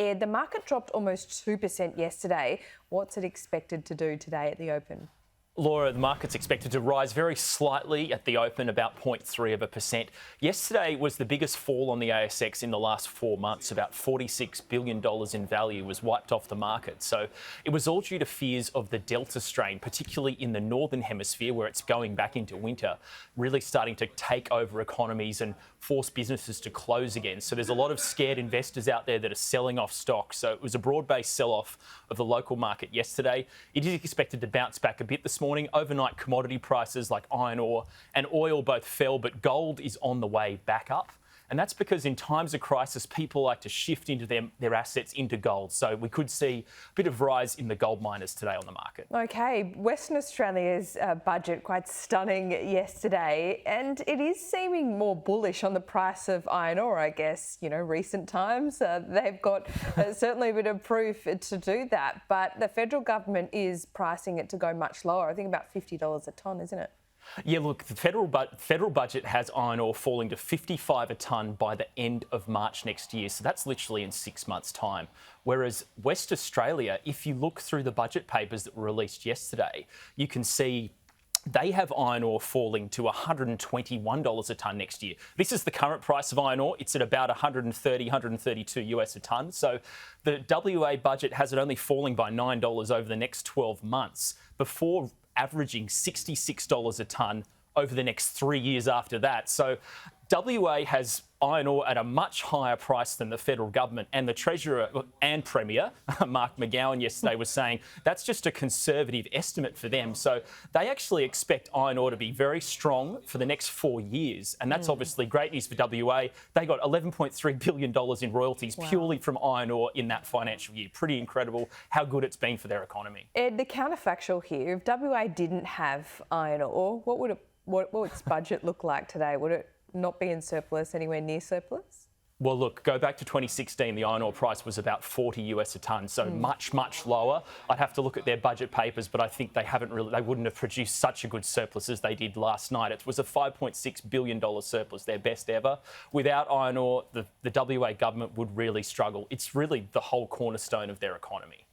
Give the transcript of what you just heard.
Ed, the market dropped almost 2% yesterday. What's it expected to do today at the open? Laura, the market's expected to rise very slightly at the open, about 0.3%. Yesterday was the biggest fall on the ASX in the last 4 months. About $46 billion in value was wiped off the market. So it was all due to fears of the Delta strain, particularly in the Northern Hemisphere, where it's going back into winter, really starting to take over economies and force businesses to close again. So there's a lot of scared investors out there that are selling off stocks. So it was a broad-based sell-off of the local market yesterday. It is expected to bounce back a bit this morning. Overnight commodity prices like iron ore and oil both fell, but gold is on the way back up. And that's because in times of crisis, people like to shift into their assets into gold. So we could see a bit of rise in the gold miners today on the market. OK, Western Australia's budget quite stunning yesterday, and it is seeming more bullish on the price of iron ore, I guess. You know, recent times, they've got certainly a bit of proof to do that. But the federal government is pricing it to go much lower. I think about $50 a tonne, isn't it? Yeah, look, the federal budget has iron ore falling to $55 a tonne by the end of March next year. So that's literally in 6 months' time. Whereas West Australia, if you look through the budget papers that were released yesterday, you can see they have iron ore falling to $121 a tonne next year. This is the current price of iron ore. It's at about 130, 132 US a tonne. So the WA budget has it only falling by $9 over the next 12 months before averaging $66 a tonne over the next 3 years after that. So WA has iron ore at a much higher price than the federal government, and the Treasurer and Premier, Mark McGowan, yesterday was saying that's just a conservative estimate for them. So they actually expect iron ore to be very strong for the next 4 years, and that's obviously great news for WA. They got $11.3 billion in royalties purely from iron ore in that financial year. Pretty incredible how good it's been for their economy. Ed, the counterfactual here, if WA didn't have iron ore, what would its budget look like today? Would it not be in surplus, anywhere near surplus? Well, look, go back to 2016, the iron ore price was about 40 US a tonne, so much lower. I'd have to look at their budget papers, but I think they wouldn't have produced such a good surplus as they did last night. It was a $5.6 billion surplus, their best ever. Without iron ore, the WA government would really struggle. It's really the whole cornerstone of their economy.